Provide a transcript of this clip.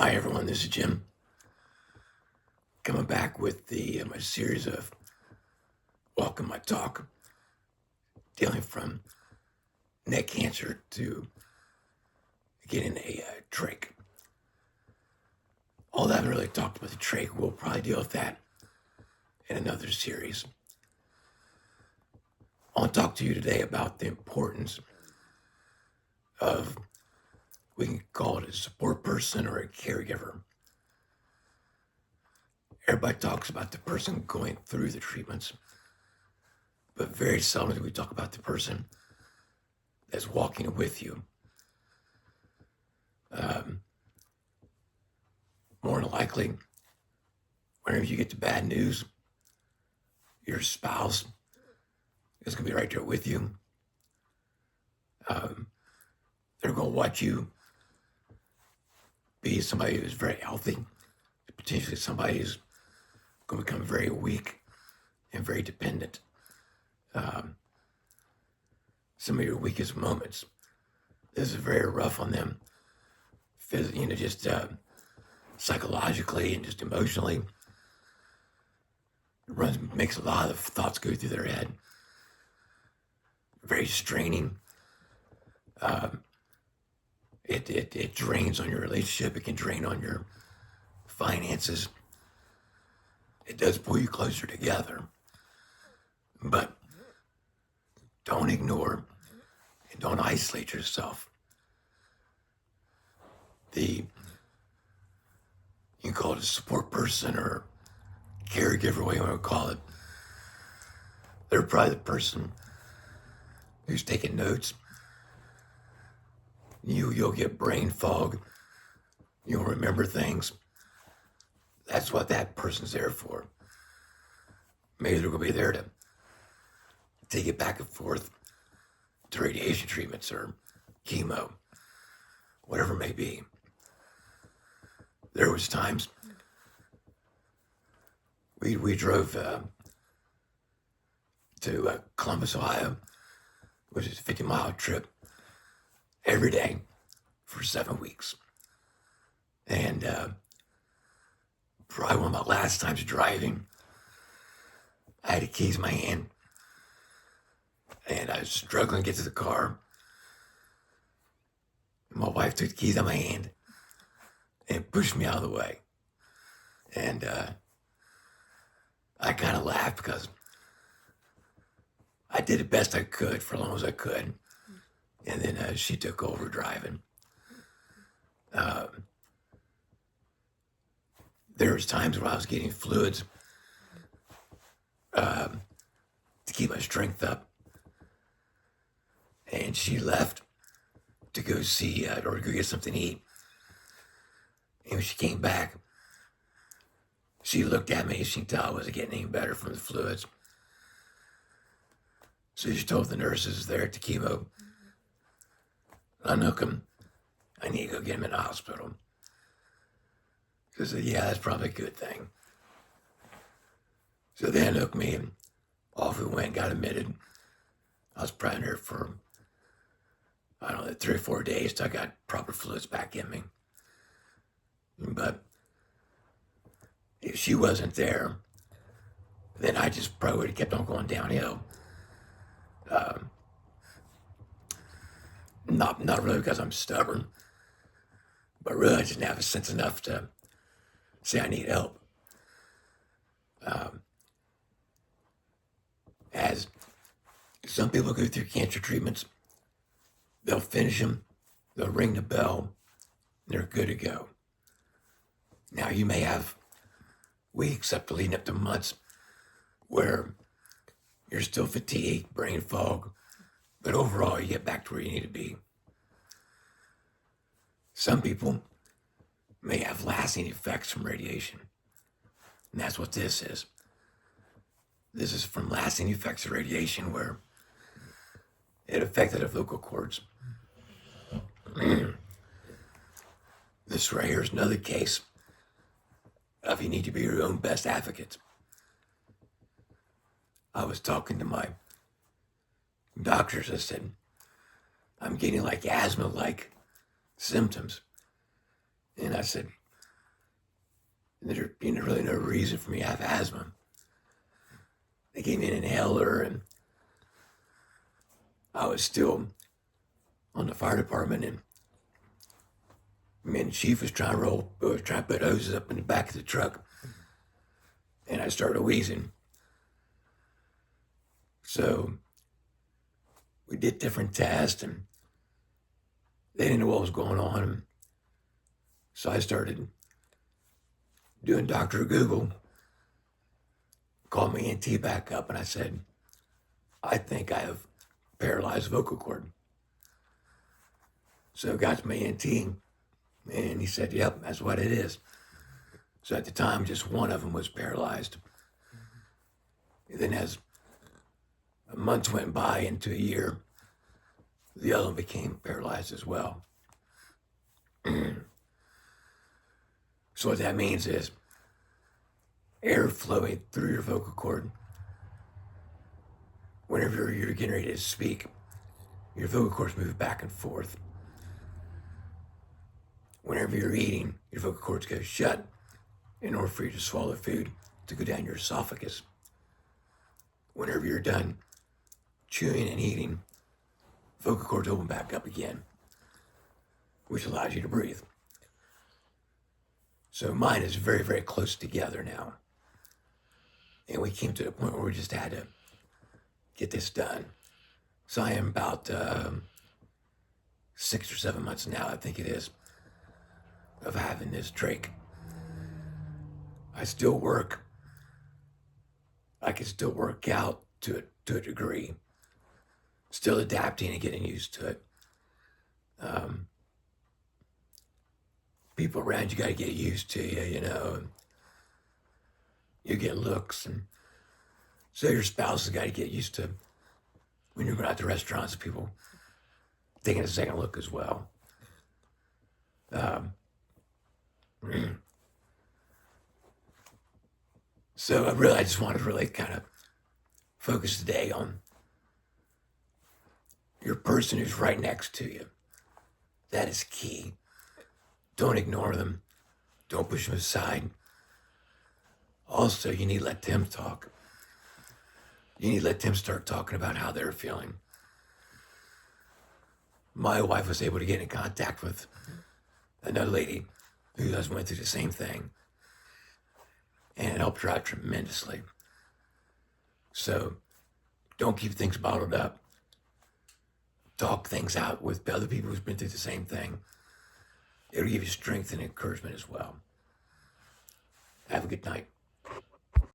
Hi everyone, this is Jim. Coming back with my series of Welcome My Talk, dealing from neck cancer to getting a trach. Although I haven't really talked about the trach, we'll probably deal with that in another series. I want to talk to you today about the importance of, we can call it a support person or a caregiver. Everybody talks about the person going through the treatments, but very seldom do we talk about the person that's walking with you. More than likely, whenever you get the bad news, your spouse is going to be right there with you. They're going to watch you be somebody who's very healthy, potentially somebody who's going to become very weak and very dependent. Some of your weakest moments, this is very rough on them, just psychologically and just emotionally. Makes a lot of thoughts go through their head. Very straining. It drains on your relationship. It can drain on your finances. It does pull you closer together. But don't ignore and don't isolate yourself. You can call it a support person or caregiver, what you want to call it. They're probably the person who's taking notes. You'll get brain fog. You'll remember things. That's what that person's there for. Maybe they're going to be there to take it back and forth to radiation treatments or chemo, whatever it may be. There was times we drove to Columbus, Ohio, which is a 50-mile trip every day for 7 weeks. And probably one of my last times driving, I had the keys in my hand and I was struggling to get to the car. My wife took the keys out of my hand and pushed me out of the way. And I kind of laughed because I did the best I could for as long as I could. And then she took over driving. There was times where I was getting fluids to keep my strength up. And she left to go see or go get something to eat. And when she came back, she looked at me. She could tell I wasn't getting any better from the fluids. So she told the nurses there at the chemo, unhook him. I need to go get him in the hospital. She said, yeah, that's probably a good thing. So they unhooked me and off we went, got admitted. I was probably there for, 3 or 4 days till I got proper fluids back in me. But if she wasn't there, then I just probably would have kept on going downhill. Not really because I'm stubborn, but really I just didn't have a sense enough to say I need help. As some people go through cancer treatments, they'll finish them, they'll ring the bell, and they're good to go. Now you may have weeks up to leading up to months where you're still fatigued, brain fog, but overall you get back to where you need to be. Some people may have lasting effects from radiation, and that's what this is. This is from lasting effects of radiation where it affected the vocal cords. This right here is another case of you need to be your own best advocate. I was talking to my doctors. I said, I'm getting like asthma-like symptoms. And I said, And there's really no reason for me to have asthma. They gave me an inhaler, and I was still on the fire department, and me and the chief was trying to put hoses up in the back of the truck, and I started wheezing. So we did different tests, and they didn't know what was going on. So I started doing Dr. Google, called my ENT back up, and I said, I think I have paralyzed vocal cord. So I got to my ENT, and he said, yep, that's what it is. So at the time, just one of them was paralyzed. And then as months went by into a year, the other one became paralyzed as well. So what that means is air flowing through your vocal cord. Whenever you're getting ready to speak, your vocal cords move back and forth. Whenever you're eating, your vocal cords go shut in order for you to swallow food to go down your esophagus. Whenever you're done chewing and eating, vocal cords open back up again, which allows you to breathe. So mine is very, very close together now. And we came to the point where we just had to get this done. So I am about 6 or 7 months now, I think it is, of having this trach. I still work. I can still work out to a degree. Still adapting and getting used to it. People around you got to get used to you, you know. And you get looks, and so your spouse has got to get used to when you're going out to restaurants, people taking a second look as well. So I just wanted to really kind of focus today on your person who's right next to you. That is key. Don't ignore them. Don't push them aside. Also, you need to let them talk. You need to let them start talking about how they're feeling. My wife was able to get in contact with another lady who just went through the same thing, and it helped her out tremendously. So don't keep things bottled up. Talk things out with other people who've been through the same thing. It'll give you strength and encouragement as well. Have a good night.